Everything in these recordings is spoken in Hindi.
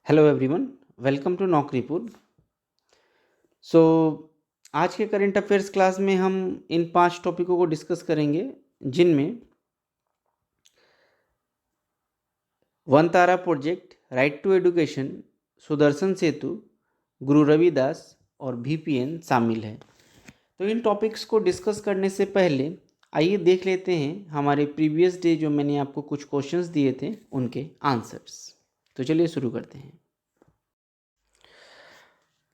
Hello everyone, welcome to Naukripur. So आज के करंट अफेयर्स क्लास में हम इन 5 टॉपिकों को डिस्कस करेंगे, जिनमें Vantara project, right to education, Sudarshan Setu, Guru Ravidas और VPN शामिल है। तो इन टॉपिक्स को डिस्कस करने से पहले आइए देख लेते हैं हमारे प्रीवियस डे जो मैंने आपको कुछ क्वेश्चंस दिए थे उनके आंसर्स। तो चलिए शुरू करते हैं।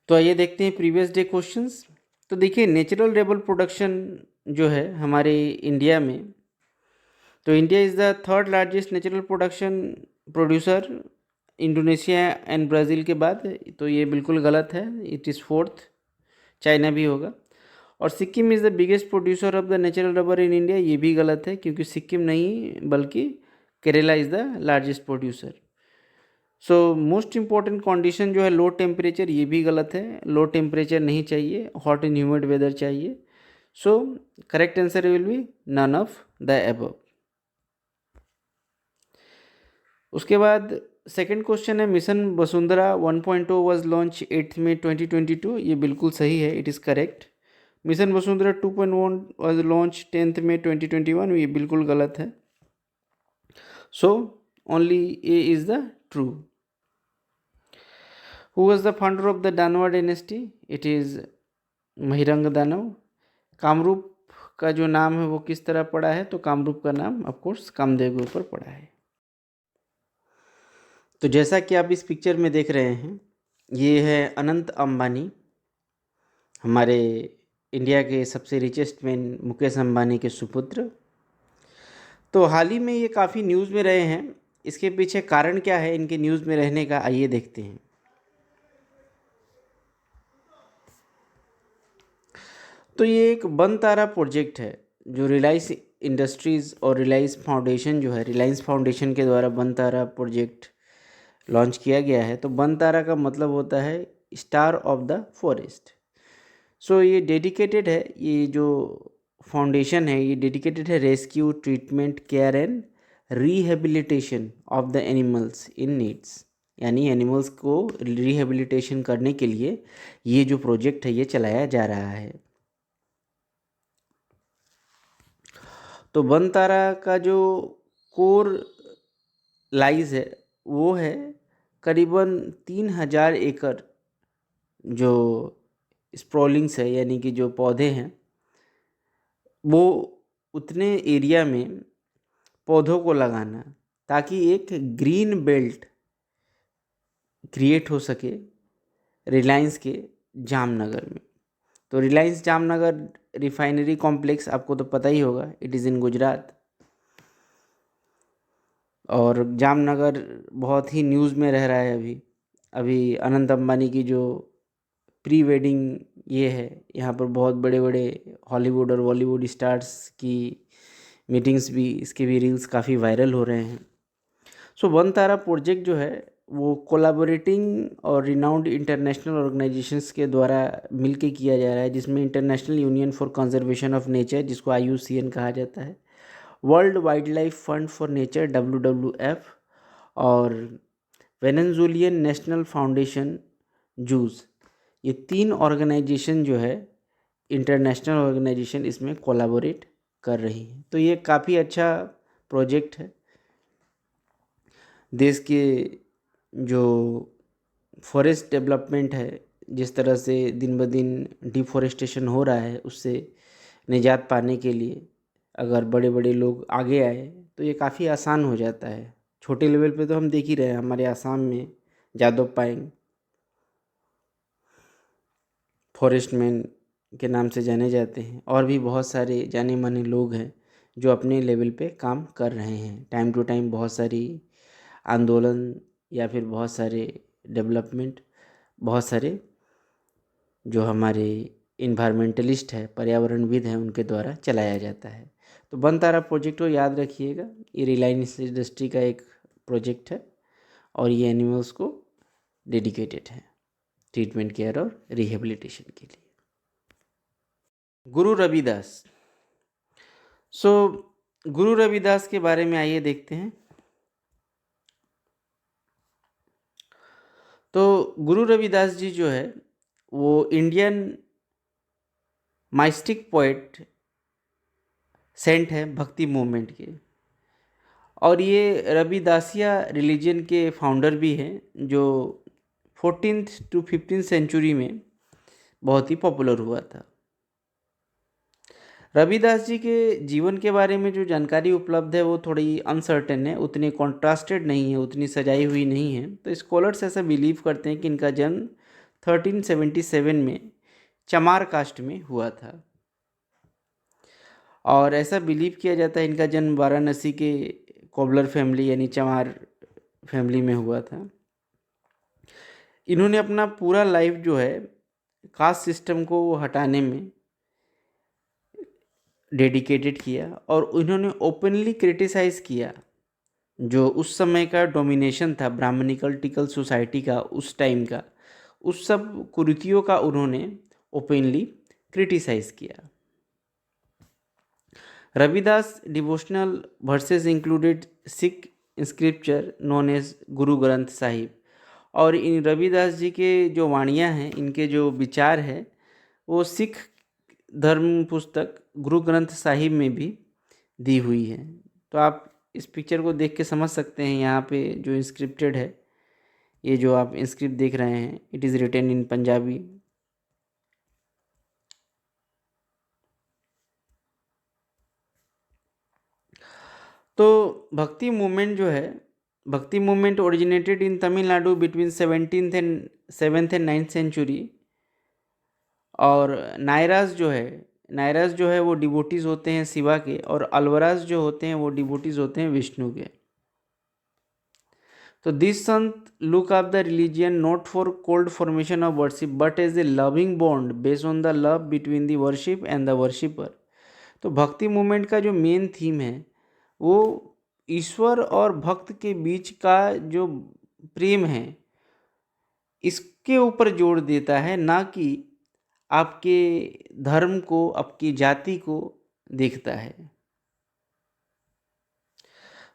तो आइए देखते हैं प्रीवियस डे क्वेश्चंस। तो देखिए, नेचुरल रेबल प्रोडक्शन जो है हमारे इंडिया में, तो India is the third largest natural production producer Indonesia and Brazil के बाद। तो ये बिल्कुल गलत है, इट इज़ फोर्थ, चाइना भी होगा। और Sikkim is the biggest producer of the natural rubber in India, ये भी गलत है क्योंकि सिक्किम नहीं बल्कि Kerala is the largest producer. So most important condition जो है लो टेम्परेचर, ये भी गलत है, लो टेम्परेचर नहीं चाहिए, हॉट एंड ह्यूमिड वेदर चाहिए। So correct answer will be none of the above. उसके बाद सेकंड क्वेश्चन है, mission Vasundhara 1.0 was launch 8 May 2022, ये बिल्कुल सही है, it is correct. Mission Vasundhara 2.1 was launch 10 May 2021, ये बिल्कुल गलत है। So only A is the true. Who was the founder of the Danwa dynasty? It is महिरंग दानव। कामरूप का जो नाम है वो किस तरह पड़ा है? तो कामरूप का नाम ऑफकोर्स कामदेव के ऊपर पड़ा है। तो जैसा कि आप इस पिक्चर में देख रहे हैं, ये है अनंत अंबानी, हमारे इंडिया के सबसे रिचेस्ट मैन मुकेश अंबानी के सुपुत्र। तो हाल ही में ये काफ़ी न्यूज़ में रहे हैं, इसके पीछे कारण क्या है इनके न्यूज़ में रहने का, आइए देखते हैं। तो ये एक वन तारा प्रोजेक्ट है जो रिलायंस इंडस्ट्रीज़ और रिलायंस फाउंडेशन जो है, रिलायंस फाउंडेशन के द्वारा वन तारा प्रोजेक्ट लॉन्च किया गया है। तो वन तारा का मतलब होता है स्टार ऑफ द फॉरेस्ट। सो ये डेडिकेटेड है, ये जो फाउंडेशन है ये डेडिकेटेड है rescue, treatment, care and rehabilitation of the animals in needs, यानी एनिमल्स को रिहेबिलिटेशन करने के लिए ये जो प्रोजेक्ट है ये चलाया जा रहा है। तो वन तारा का जो कोर लाइज है वो है करीबन 3000 एकड़, जो स्प्रॉलिंग्स है यानी कि जो पौधे हैं वो उतने एरिया में पौधों को लगाना ताकि एक ग्रीन बेल्ट क्रिएट हो सके रिलायंस के जामनगर में। तो रिलायंस जामनगर रिफाइनरी कॉम्प्लेक्स आपको तो पता ही होगा, इट इज़ इन गुजरात। और जामनगर बहुत ही न्यूज़ में रह रहा है अभी। अभी अनंत अंबानी की जो प्री वेडिंग ये है, यहाँ पर बहुत बड़े बड़े हॉलीवुड और बॉलीवुड स्टार्स की मीटिंग्स भी, इसके भी रील्स काफ़ी वायरल हो रहे हैं। सो वन तारा प्रोजेक्ट जो है वो कोलाबोरेटिंग और रिनाउंड इंटरनेशनल ऑर्गेनाइजेशंस के द्वारा मिलके किया जा रहा है, जिसमें international union for conservation of nature, जिसको IUCN कहा जाता है, world wild life fund for nature WWF, और वेनेजुएलियन नेशनल फाउंडेशन जूस, ये 3 ऑर्गेनाइजेशन जो है इंटरनेशनल ऑर्गेनाइजेशन इसमें कोलैबोरेट कर रही हैं। तो ये काफ़ी अच्छा प्रोजेक्ट है। देश के जो फॉरेस्ट डेवलपमेंट है, जिस तरह से दिन ब दिन डिफॉरेस्टेशन हो रहा है, उससे निजात पाने के लिए अगर बड़े बड़े लोग आगे आए तो ये काफ़ी आसान हो जाता है। छोटे लेवल पे तो हम देख ही रहे हैं, हमारे आसाम में जादव पायेंग फॉरेस्ट मैन के नाम से जाने जाते हैं, और भी बहुत सारे जाने माने लोग हैं जो अपने लेवल पे काम कर रहे हैं। टाइम टू टाइम बहुत सारी आंदोलन या फिर बहुत सारे डेवलपमेंट, बहुत सारे जो हमारे इन्वायरमेंटलिस्ट है, पर्यावरणविद हैं, उनके द्वारा चलाया जाता है। तो वन तारा प्रोजेक्ट को याद रखिएगा, ये रिलायंस इंडस्ट्री का एक प्रोजेक्ट है और ये एनिमल्स को डेडिकेटेड है ट्रीटमेंट, केयर और रिहेबिलिटेशन के लिए। गुरु रविदास। सो गुरु रविदास के बारे में आइए देखते हैं। तो गुरु रविदास जी जो है वो इंडियन माइस्टिक पोएट सेंट है भक्ति मूवमेंट के, और ये रविदासिया रिलीजन के फाउंडर भी हैं, जो 14th to 15th सेंचुरी में बहुत ही पॉपुलर हुआ था। रविदास जी के जीवन के बारे में जो जानकारी उपलब्ध है वो थोड़ी अनसर्टेन है, उतनी कॉन्ट्रास्टेड नहीं है, उतनी सजाई हुई नहीं है। तो स्कॉलर्स ऐसा बिलीव करते हैं कि इनका जन्म 1377 में चमार कास्ट में हुआ था, और ऐसा बिलीव किया जाता है इनका जन्म वाराणसी के कोबलर फैमिली यानी चमार फैमिली में हुआ था। इन्होंने अपना पूरा लाइफ जो है कास्ट सिस्टम को हटाने में डेडिकेटेड किया, और इन्होंने ओपनली क्रिटिसाइज़ किया जो उस समय का डोमिनेशन था ब्राह्मणिकल टिकल सोसाइटी का उस टाइम का, उस सब कुरीतियों का उन्होंने ओपनली क्रिटिसाइज़ किया। Ravidas devotional verses included Sikh scripture known as Guru Granth Sahib, और इन रविदास जी के जो वाणियाँ हैं, इनके जो विचार है वो सिख धर्म पुस्तक गुरु ग्रंथ साहिब में भी दी हुई है। तो आप इस पिक्चर को देख के समझ सकते हैं, यहाँ पे जो इंस्क्रिप्टेड है, ये जो आप इंस्क्रिप्ट देख रहे हैं, it is written in Punjabi. तो भक्ति मूवमेंट जो है, भक्ति movement originated in Tamil Nadu between 7th and 9th century, और नायराज जो है वो डिवोटीज़ होते हैं शिवा के, और अलवराज जो होते हैं वो डिवोटीज़ होते हैं विष्णु के। तो this sant look up the religion not for cold formation of worship but as a loving bond based on the love between the worship and the worshipper. तो भक्ति मूवमेंट का जो मेन थीम है वो ईश्वर और भक्त के बीच का जो प्रेम है इसके ऊपर जोर देता है, ना कि आपके धर्म को, आपकी जाति को देखता है।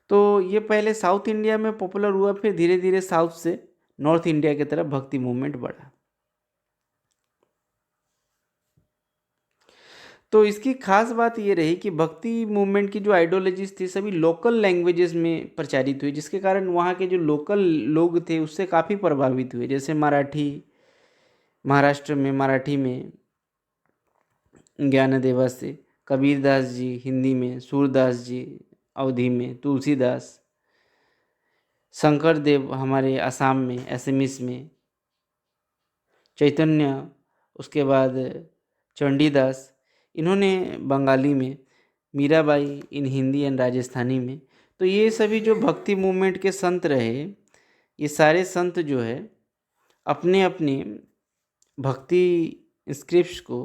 तो ये पहले साउथ इंडिया में पॉपुलर हुआ, फिर धीरे धीरे साउथ से नॉर्थ इंडिया की तरफ भक्ति मूवमेंट बढ़ा। तो इसकी खास बात ये रही कि भक्ति मूवमेंट की जो आइडियोलॉजीज थी सभी लोकल लैंग्वेजेस में प्रचारित हुई, जिसके कारण वहाँ के जो लोकल लोग थे उससे काफ़ी प्रभावित हुए। जैसे मराठी, महाराष्ट्र में मराठी में ज्ञानदेवा से, कबीरदास जी हिंदी में, सूरदास जी अवधी में, तुलसीदास, शंकर देव हमारे असम में असमीस में, चैतन्य, उसके बाद चंडीदास इन्होंने बंगाली में, मीराबाई इन हिंदी एंड राजस्थानी में। तो ये सभी जो भक्ति मूवमेंट के संत रहे, ये सारे संत जो है अपने अपने भक्ति स्क्रिप्ट्स को,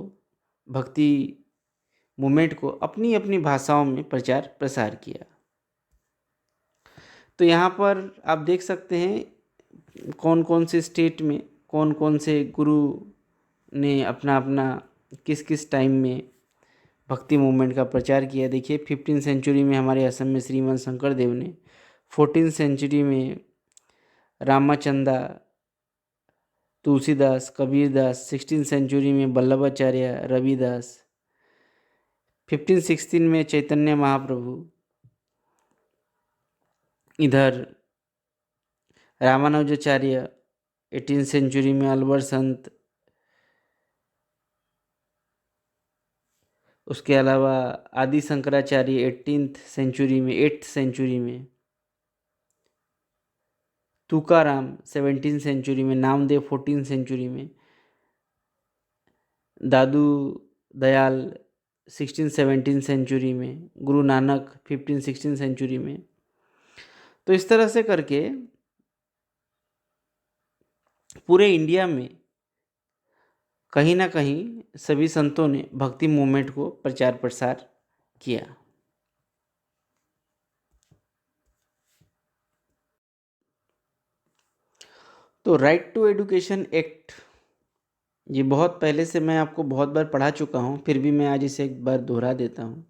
भक्ति मूवमेंट को अपनी अपनी भाषाओं में प्रचार प्रसार किया। तो यहाँ पर आप देख सकते हैं कौन कौन से स्टेट में कौन कौन से गुरु ने अपना अपना किस किस टाइम में भक्ति मूवमेंट का प्रचार किया। देखिए 15th सेंचुरी में हमारे असम में श्रीमंत शंकर देव ने, 14th सेंचुरी में रामाचंदा, तुलसीदास, कबीरदास, 16th सेंचुरी में वल्लभाचार्य, रविदास, 1516 में चैतन्य महाप्रभु, इधर रामानुजाचार्य 18th सेंचुरी में, अलवर संत, उसके अलावा आदि शंकराचार्य 18th सेंचुरी में, 8th सेंचुरी में, तुकाराम 17th सेंचुरी में, नामदेव 14th सेंचुरी में, दादू दयाल 16th-17th सेंचुरी में, गुरु नानक 15th-16th सेंचुरी में। तो इस तरह से करके पूरे इंडिया में कहीं ना कहीं सभी संतों ने भक्ति मूवमेंट को प्रचार प्रसार किया। तो राइट टू एजुकेशन एक्ट, ये बहुत पहले से मैं आपको बहुत बार पढ़ा चुका हूँ, फिर भी मैं आज इसे एक बार दोहरा देता हूँ।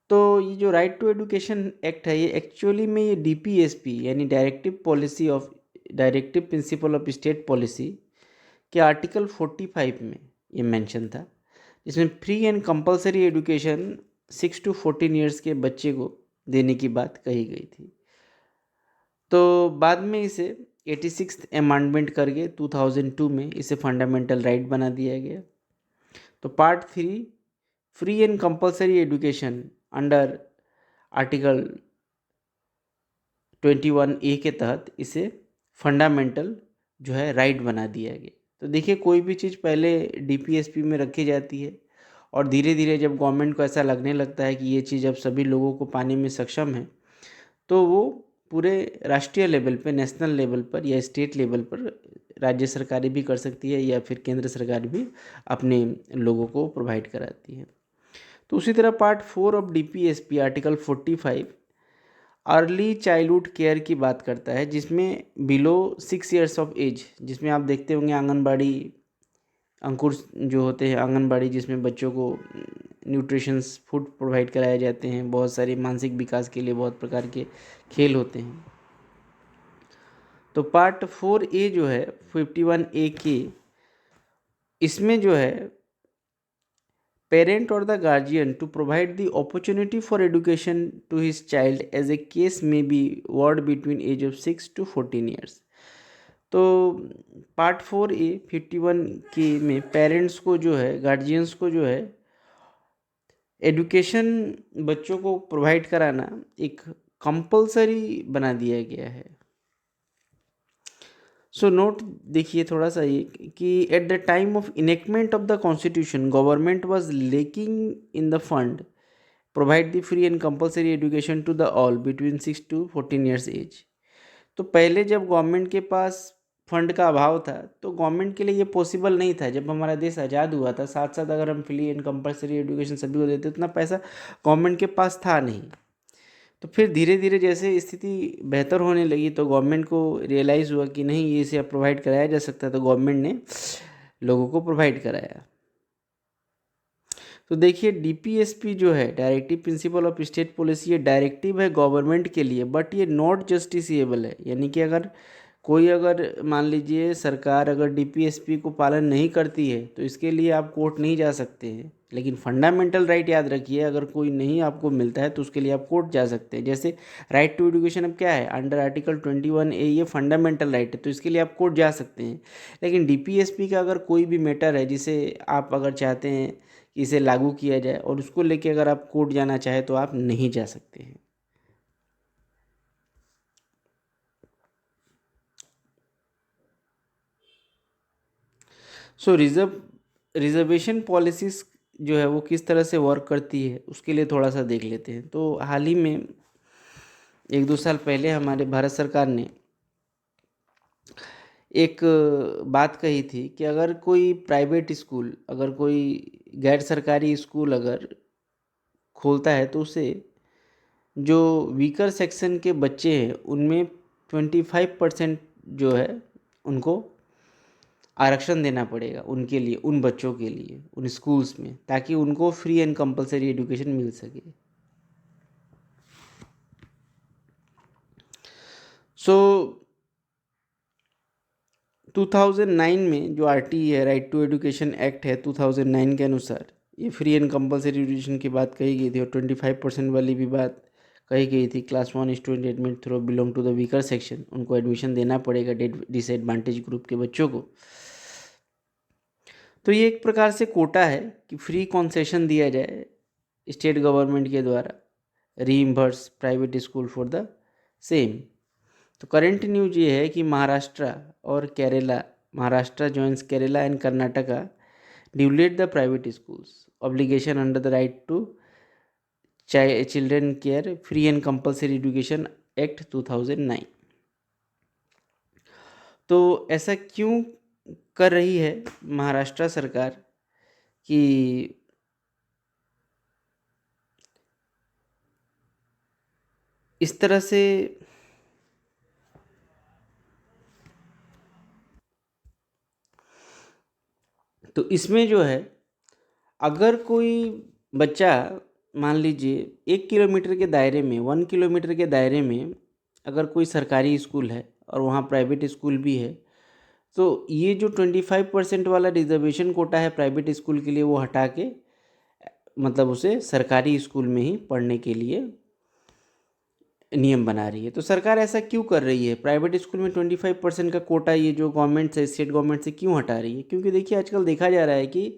तो ये जो राइट टू एजुकेशन एक्ट है, ये एक्चुअली में ये DPSP यानी directive policy of directive principle of state policy के आर्टिकल 45 में ये मेंशन था, जिसमें free and compulsory education 6 to 14 years के बच्चे को देने की बात कही गई थी। तो बाद में इसे 86th अमेंडमेंट करके 2002 में इसे फंडामेंटल राइट बना दिया गया। तो part 3 free and compulsory education under article 21A के तहत इसे फंडामेंटल जो है राइट बना दिया गया। तो देखिए, कोई भी चीज़ पहले DPSP में रखी जाती है और धीरे धीरे जब गवर्नमेंट को ऐसा लगने लगता है कि ये चीज़ अब सभी लोगों को पाने में सक्षम है, तो वो पूरे राष्ट्रीय लेवल पे, नेशनल लेवल पर या स्टेट लेवल पर राज्य सरकारें भी कर सकती है या फिर केंद्र सरकार भी अपने लोगों को प्रोवाइड कराती है। तो उसी तरह part 4 of DPSP article 45 early childhood care की बात करता है, जिसमें बिलो 6 ईयर्स ऑफ एज, जिसमें आप देखते होंगे आंगनबाड़ी अंकुर जो होते हैं, आंगनबाड़ी जिसमें बच्चों को न्यूट्रिशंस फूड प्रोवाइड कराए जाते हैं, बहुत सारे मानसिक विकास के लिए बहुत प्रकार के खेल होते हैं। तो पार्ट 4A जो है 51A के, इसमें जो है पेरेंट और the guardian to provide the opportunity for education to his child as a case may be ward between age of 6 to 14 years. तो पार्ट 4A 51 के में पेरेंट्स को जो है, गार्जियंस को जो है एजुकेशन बच्चों को प्रोवाइड कराना एक कंपलसरी बना दिया गया है। सो नोट देखिए थोड़ा सा ये कि at the time of enactment of the constitution government was lacking in the fund provide the free and compulsory education to the all between 6 to 14 years age. तो पहले जब गवर्नमेंट के पास फंड का अभाव था तो गवर्नमेंट के लिए ये पॉसिबल नहीं था। जब हमारा देश आज़ाद हुआ था, साथ साथ अगर हम फ्री एंड कंपलसरी एजुकेशन सभी को देते, उतना पैसा गवर्नमेंट के पास था नहीं। तो फिर धीरे धीरे जैसे स्थिति बेहतर होने लगी तो गवर्नमेंट को रियलाइज़ हुआ कि नहीं, ये इसे प्रोवाइड कराया जा सकता है, तो गवर्नमेंट ने लोगों को प्रोवाइड कराया। तो देखिए, DPSP जो है directive principle of state policy, ये डायरेक्टिव है गवर्नमेंट के लिए, बट ये नॉट जस्टिसिएबल है। यानी कि अगर कोई, अगर मान लीजिए सरकार अगर DPSP को पालन नहीं करती है तो इसके लिए आप कोर्ट नहीं जा सकते हैं। लेकिन फंडामेंटल राइट याद रखिए, अगर कोई नहीं आपको मिलता है तो उसके लिए आप कोर्ट जा सकते हैं। जैसे राइट टू एजुकेशन अब क्या है, अंडर आर्टिकल 21A ये फंडामेंटल राइट है, तो इसके लिए आप कोर्ट जा सकते हैं। लेकिन DPSP का अगर कोई भी मैटर है जिसे आप अगर चाहते हैं कि इसे लागू किया जाए और उसको लेके अगर आप कोर्ट जाना चाहें तो आप नहीं जा सकते हैं। सो रिजर्वेशन पॉलिसीज़ जो है वो किस तरह से वर्क करती है उसके लिए थोड़ा सा देख लेते हैं। तो हाल ही में 1-2 साल पहले हमारे भारत सरकार ने एक बात कही थी कि अगर कोई प्राइवेट स्कूल, अगर कोई गैर सरकारी स्कूल अगर खोलता है तो उसे जो वीकर सेक्शन के बच्चे हैं उनमें 25% जो है उनको आरक्षण देना पड़ेगा, उनके लिए, उन बच्चों के लिए, उन स्कूल्स में, ताकि उनको फ्री एंड कंपलसरी एजुकेशन मिल सके। सो 2009 में जो RT है, राइट टू एजुकेशन एक्ट है 2009 के अनुसार, ये फ्री एंड कंपलसरी एजुकेशन की बात कही गई थी और 25% वाली भी बात कही गई थी। Class 1 student admit through belong to the weaker section, उनको एडमिशन देना पड़ेगा डिसएडवांटेज ग्रुप के बच्चों को। तो ये एक प्रकार से कोटा है कि फ्री कंसेशन दिया जाए स्टेट गवर्नमेंट के द्वारा, reimburse private school for the same. तो करंट न्यूज ये है कि महाराष्ट्र और Kerala, Maharashtra joins Kerala and Karnataka dilute the private schools obligation under the right to children care free and compulsory education act 2009। तो ऐसा क्यों कर रही है महाराष्ट्र सरकार कि इस तरह से तो इसमें जो है, अगर कोई बच्चा मान लीजिए 1 किलोमीटर के दायरे में, 1 किलोमीटर के दायरे में अगर कोई सरकारी स्कूल है और वहाँ प्राइवेट स्कूल भी है। तो ये जो 25% वाला रिजर्वेशन कोटा है प्राइवेट स्कूल के लिए, वो हटा के मतलब उसे सरकारी स्कूल में ही पढ़ने के लिए नियम बना रही है। तो सरकार ऐसा क्यों कर रही है? प्राइवेट स्कूल में 25% का कोटा ये जो गवर्नमेंट से, स्टेट गवर्नमेंट से क्यों हटा रही है? क्योंकि देखिए आजकल देखा जा रहा है कि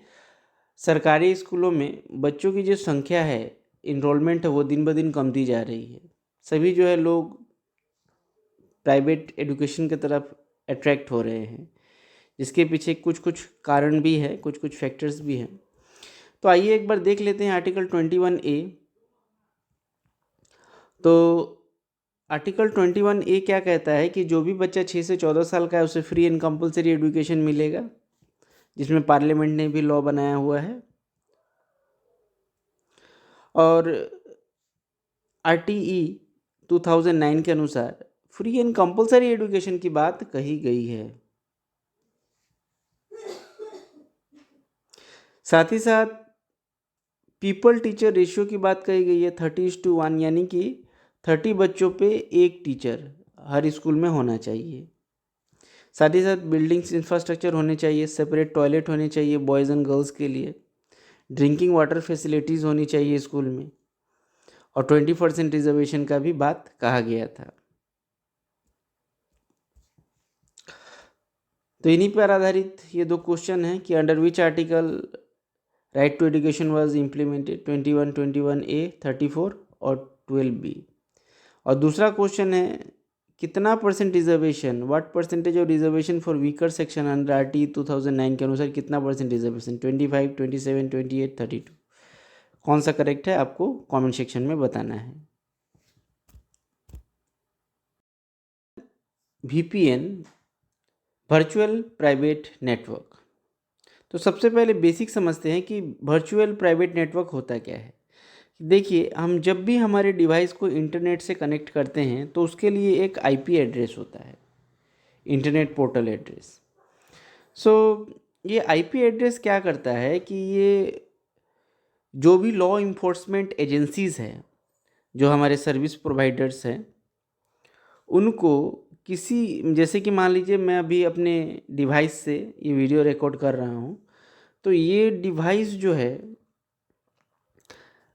सरकारी स्कूलों में बच्चों की जो संख्या है, इनरोलमेंट है, वो दिन ब दिन कमती जा रही है। सभी जो है लोग प्राइवेट एजुकेशन की तरफ अट्रैक्ट हो रहे हैं, जिसके पीछे कुछ कुछ कारण भी है, कुछ कुछ फैक्टर्स भी हैं। तो आइए एक बार देख लेते हैं आर्टिकल 21A। तो आर्टिकल 21A क्या कहता है कि जो भी बच्चा 6 से 14 साल का है उसे फ्री एंड कंपलसरी एजुकेशन मिलेगा, जिसमें पार्लियामेंट ने भी लॉ बनाया हुआ है। और RTE 2009 के अनुसार फ्री एंड कंपलसरी एजुकेशन की बात कही गई है। साथ ही साथ पीपल टीचर रेशियो की बात कही गई है 30:1, यानी कि 30 बच्चों पे एक टीचर हर स्कूल में होना चाहिए। साथ ही साथ बिल्डिंग्स इंफ्रास्ट्रक्चर होने चाहिए, सेपरेट टॉयलेट होने चाहिए बॉयज़ एंड गर्ल्स के लिए, ड्रिंकिंग वाटर फैसिलिटीज़ होनी चाहिए स्कूल में, और 20% रिजर्वेशन का भी बात कहा गया था। तो इन्हीं पर आधारित ये दो क्वेश्चन हैं कि under which article right to education was implemented, 21A, 34 और 12B। और दूसरा क्वेश्चन है कितना percent reservation, what percentage of reservation for weaker section under RT 2009 के अनुसार कितना परसेंट रिजर्वेशन, 25, 27, 28, 32? कौन सा करेक्ट है आपको कमेंट सेक्शन में बताना है। VPN, virtual private network. तो सबसे पहले बेसिक समझते हैं कि वर्चुअल प्राइवेट नेटवर्क होता क्या है। देखिए, हम जब भी हमारे डिवाइस को इंटरनेट से कनेक्ट करते हैं तो उसके लिए एक IP एड्रेस होता है, इंटरनेट पोर्टल एड्रेस। सो ये IP एड्रेस क्या करता है कि ये जो भी लॉ इन्फोर्समेंट एजेंसीज़ हैं, जो हमारे सर्विस प्रोवाइडर्स हैं, उनको किसी, जैसे कि मान लीजिए मैं अभी अपने डिवाइस से ये वीडियो रिकॉर्ड कर रहा हूँ, तो ये डिवाइस जो है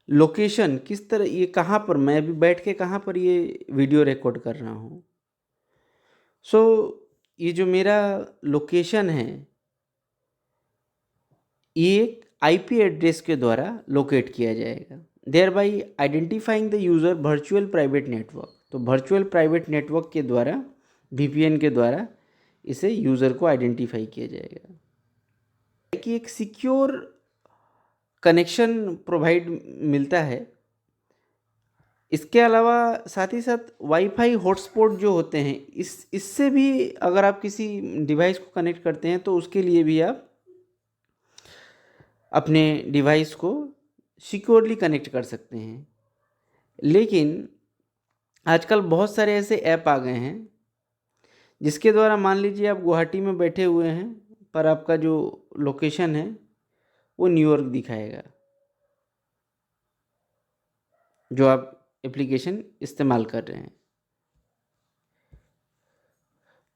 लोकेशन किस तरह, ये कहाँ पर, मैं अभी बैठ के कहाँ पर ये वीडियो रिकॉर्ड कर रहा हूँ। सो ये जो मेरा लोकेशन है ये IP एड्रेस के द्वारा लोकेट किया जाएगा, thereby identifying the user virtual private network. तो वर्चुअल प्राइवेट नेटवर्क के द्वारा, VPN के द्वारा इसे यूज़र को आइडेंटिफाई किया जाएगा कि एक सिक्योर कनेक्शन प्रोवाइड मिलता है। इसके अलावा साथ ही साथ वाईफाई हॉटस्पॉट जो होते हैं, इससे भी अगर आप किसी डिवाइस को कनेक्ट करते हैं तो उसके लिए भी आप अपने डिवाइस को सिक्योरली कनेक्ट कर सकते हैं। लेकिन आजकल बहुत सारे ऐसे ऐप आ गए हैं जिसके द्वारा मान लीजिए आप गुवाहाटी में बैठे हुए हैं पर आपका जो लोकेशन है वो न्यूयॉर्क दिखाएगा, जो आप एप्लीकेशन इस्तेमाल कर रहे हैं।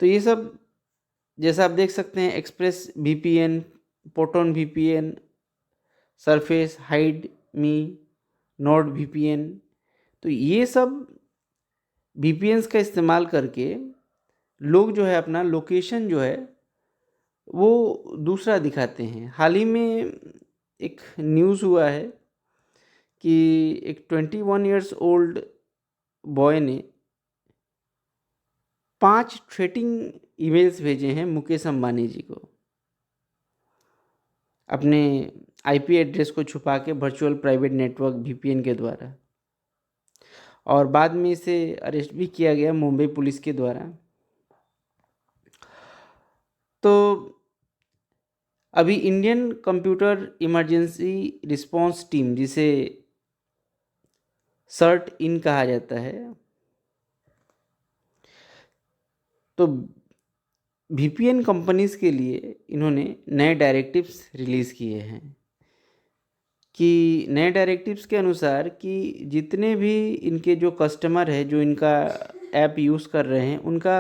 तो ये सब जैसा आप देख सकते हैं, Express VPN, Proton VPN, surface, hide me, Nord VPN, तो ये सब VPNs का इस्तेमाल करके लोग जो है अपना लोकेशन जो है वो दूसरा दिखाते हैं। हाल ही में एक न्यूज़ हुआ है कि एक 21 ईयर्स ओल्ड बॉय ने 5 थ्रेटिंग ईमेल्स भेजे हैं मुकेश अंबानी जी को, अपने IP एड्रेस को छुपा के वर्चुअल प्राइवेट नेटवर्क VPN के द्वारा, और बाद में इसे अरेस्ट भी किया गया मुंबई पुलिस के द्वारा। तो अभी Indian computer emergency response team, जिसे CERT-IN कहा जाता है, तो VPN कंपनीज़ के लिए इन्होंने नए डायरेक्टिव्स रिलीज़ किए हैं कि नए डायरेक्टिव्स के अनुसार कि जितने भी इनके जो कस्टमर है जो इनका ऐप यूज़ कर रहे हैं, उनका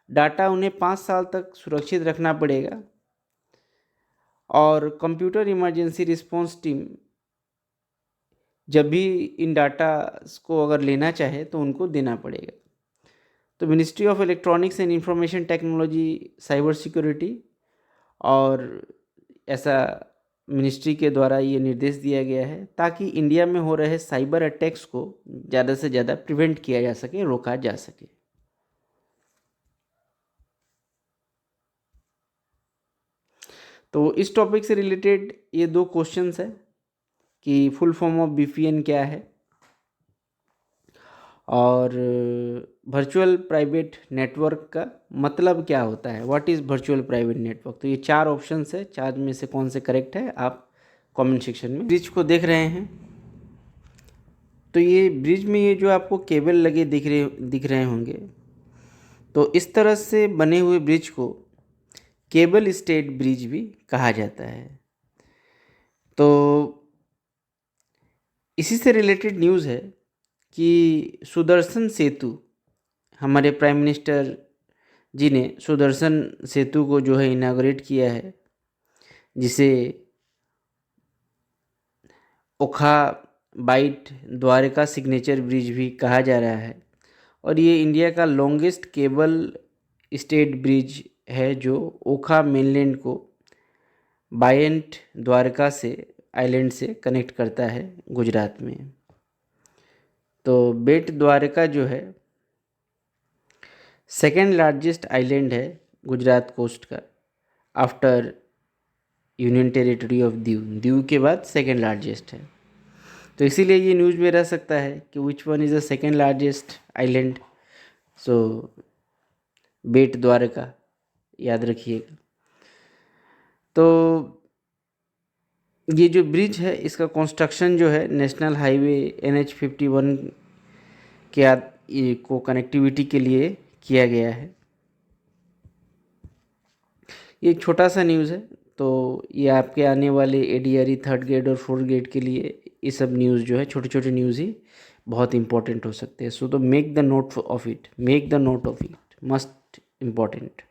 डाटा उन्हें 5 साल तक सुरक्षित रखना पड़ेगा और कंप्यूटर इमरजेंसी रिस्पॉन्स टीम जब भी इन डाटा को अगर लेना चाहे तो उनको देना पड़ेगा। तो ministry of electronics and information technology, cyber security और ऐसा मिनिस्ट्री के द्वारा ये निर्देश दिया गया है ताकि इंडिया में हो रहे साइबर अटैक्स को ज़्यादा से ज़्यादा प्रिवेंट किया जा सके, रोका जा सके। तो इस टॉपिक से रिलेटेड ये 2 क्वेश्चंस है कि फुल फॉर्म ऑफ VPN क्या है और वर्चुअल प्राइवेट नेटवर्क का मतलब क्या होता है, what is virtual private network. तो ये 4 ऑप्शंस है, 4 में से कौन से करेक्ट है आप कमेंट सेक्शन में। ब्रिज को देख रहे हैं तो ये ब्रिज में ये जो आपको केबल लगे दिख रहे होंगे, तो इस तरह से बने हुए ब्रिज को केबल स्टेड ब्रिज भी कहा जाता है। तो इसी से रिलेटेड न्यूज़ है कि सुदर्शन सेतु, हमारे प्राइम मिनिस्टर जी ने सुदर्शन सेतु को जो है इनाग्रेट किया है, जिसे ओखा बाइट द्वारका सिग्नेचर ब्रिज भी कहा जा रहा है और ये इंडिया का लॉन्गेस्ट केबल स्टेड ब्रिज है जो ओखा मेनलैंड को बायंट द्वारका से आइलैंड से कनेक्ट करता है गुजरात में। तो बेट द्वारका जो है सेकेंड लार्जेस्ट आइलैंड है गुजरात कोस्ट का after union territory of Diu. Diu के बाद सेकेंड लार्जेस्ट है, तो इसीलिए ये न्यूज़ में रह सकता है कि which one is the second largest island. So Bet Dwarka याद रखिएगा। तो ये जो ब्रिज है इसका कंस्ट्रक्शन जो है नेशनल हाईवे NH51 को कनेक्टिविटी के लिए किया गया है। ये एक छोटा सा न्यूज़ है, तो ये आपके आने वाले ADRE 3rd ग्रेड और 4th ग्रेड के लिए ये सब न्यूज़ जो है, छोटे छोटे न्यूज़ ही बहुत इंपॉर्टेंट हो सकते हैं। सो तो make the note of it, must important.